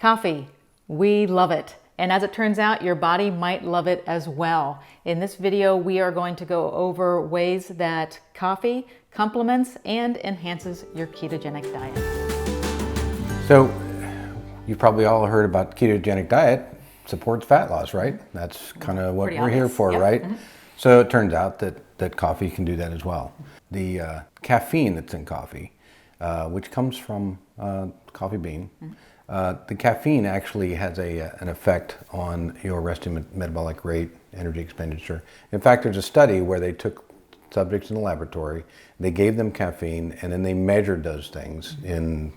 Coffee, we love it. And as it turns out, your body might love it as well. In this video, we are going to go over ways that coffee complements and enhances your ketogenic diet. So, you've probably all heard about ketogenic diet supports fat loss, right? That's kind of what we're here for, right? Mm-hmm. So it turns out that coffee can do that as well. The caffeine that's in coffee, which comes from coffee bean, the caffeine actually has an effect on your resting metabolic rate, energy expenditure. In fact, there's a study where they took subjects in the laboratory, they gave them caffeine, and then they measured those things in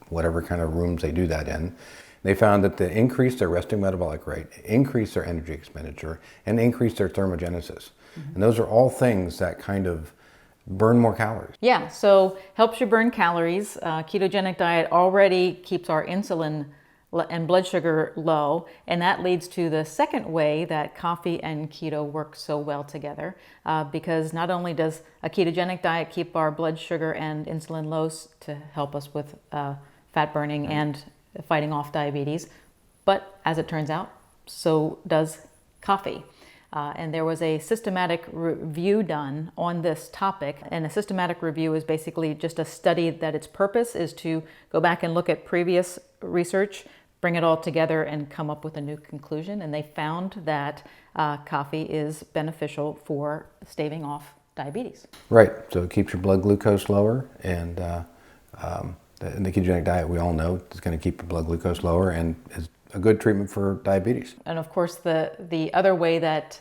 whatever kind of rooms they do that in. They found that they increased their resting metabolic rate, increased their energy expenditure, and increased their thermogenesis. And those are all things that kind of burn more calories. Yeah, so helps you burn calories. Ketogenic diet already keeps our insulin and blood sugar low, and that leads to the second way that coffee and keto work so well together, because not only does a ketogenic diet keep our blood sugar and insulin low to help us with fat burning and fighting off diabetes, but as it turns out, so does coffee. And there was a systematic review done on this topic. And a systematic review is basically just a study that its purpose is to go back and look at previous research, bring it all together and come up with a new conclusion. And they found that coffee is beneficial for staving off diabetes. Right, so it keeps your blood glucose lower, and the ketogenic diet, we all know, is going to keep your blood glucose lower and is a good treatment for diabetes. And of course, the other way that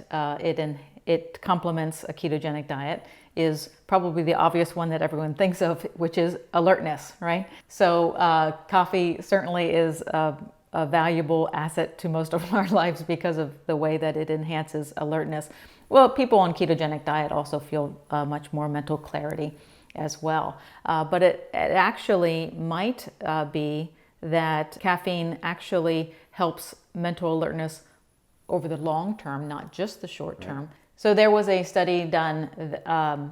it complements a ketogenic diet is probably the obvious one that everyone thinks of, which is alertness, right? So coffee certainly is a valuable asset to most of our lives because of the way that it enhances alertness. Well, people on ketogenic diet also feel much more mental clarity as well. But it actually might be that caffeine actually helps mental alertness over the long term, not just the short term. So there was a study done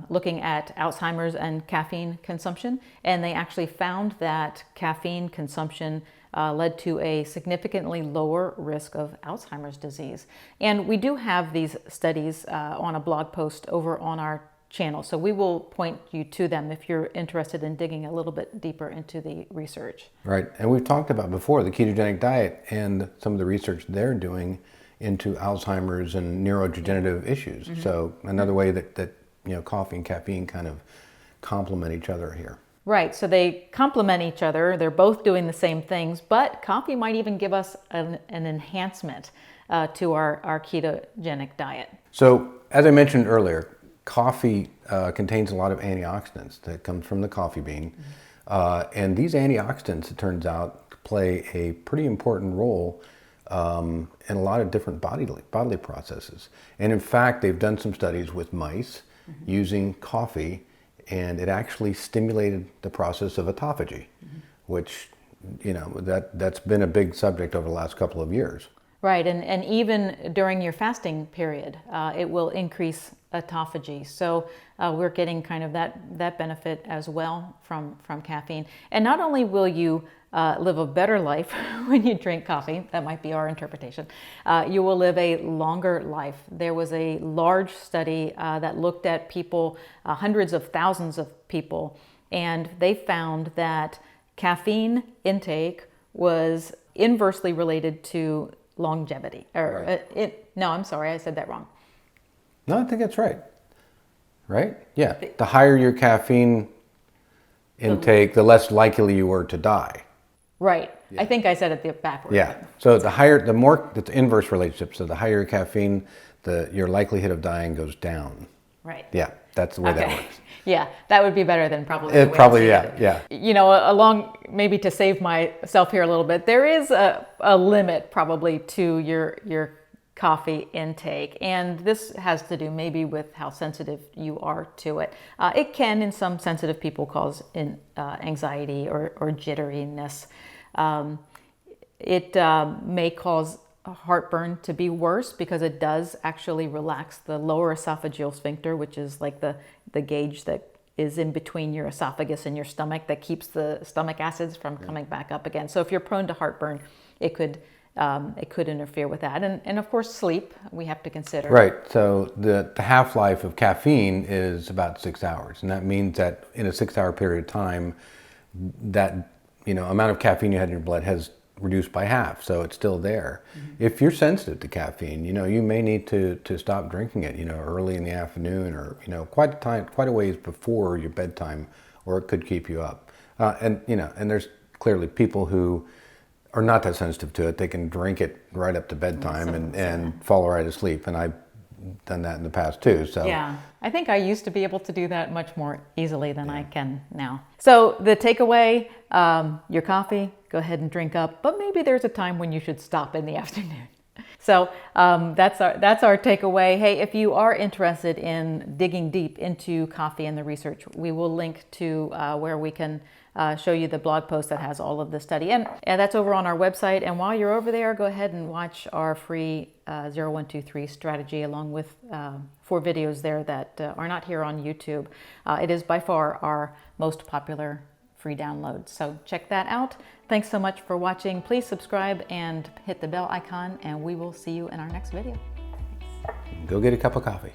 looking at Alzheimer's and caffeine consumption, and they actually found that caffeine consumption led to a significantly lower risk of Alzheimer's disease. And we do have these studies on a blog post over on our channel, so we will point you to them if you're interested in digging a little bit deeper into the research. Right, and we've talked about before the ketogenic diet and some of the research they're doing into Alzheimer's and neurodegenerative issues. So another way that coffee and caffeine kind of complement each other here. Right, so they complement each other. They're both doing the same things, but coffee might even give us an enhancement to our ketogenic diet. So as I mentioned earlier, coffee contains a lot of antioxidants that comes from the coffee bean. And these antioxidants, it turns out, play a pretty important role in a lot of different bodily processes. And in fact, they've done some studies with mice using coffee, and it actually stimulated the process of autophagy, which, that's been a big subject over the last couple of years. Right, and even during your fasting period, it will increase autophagy. So we're getting kind of that benefit as well from caffeine. And not only will you live a better life when you drink coffee, that might be our interpretation, you will live a longer life. There was a large study that looked at people, hundreds of thousands of people, and they found that caffeine intake was inversely related to longevity. No, I'm sorry, I said that wrong. No, I think that's right. Right? Yeah. The higher your caffeine intake, the less likely you were to die. Right. Yeah. I think I said it backwards. Yeah. So the more, it's inverse relationship. So the higher your caffeine, your likelihood of dying goes down. Right. Yeah. That's the way that works. Yeah. That would be better than probably the way probably, yeah. Along, maybe to save myself here a little bit, there is a limit probably to your coffee intake, and this has to do maybe with how sensitive you are to it. It can, in some sensitive people, cause anxiety or jitteriness. It may cause heartburn to be worse because it does actually relax the lower esophageal sphincter, which is like the gauge that is in between your esophagus and your stomach that keeps the stomach acids from coming back up again. So if you're prone to heartburn, it could interfere with that. And of course, sleep we have to consider. Right. So the half-life of caffeine is about 6 hours, and that means that in a 6-hour period of time, that amount of caffeine you had in your blood has reduced by half, so it's still there. If you're sensitive to caffeine, you may need to stop drinking it, early in the afternoon, or quite a ways before your bedtime, or it could keep you up. And there's clearly people who are not that sensitive to it. They can drink it right up to bedtime and fall right asleep. And I've done that in the past too. So yeah, I think I used to be able to do that much more easily than I can now. So the takeaway, your coffee, go ahead and drink up, but maybe there's a time when you should stop in the afternoon. So that's our takeaway. Hey, if you are interested in digging deep into coffee and the research, we will link to where we can show you the blog post that has all of the study. And that's over on our website. And while you're over there, go ahead and watch our free 0123 strategy along with 4 videos there that are not here on YouTube. It is by far our most popular free download. So check that out. Thanks so much for watching. Please subscribe and hit the bell icon, and we will see you in our next video. Go get a cup of coffee.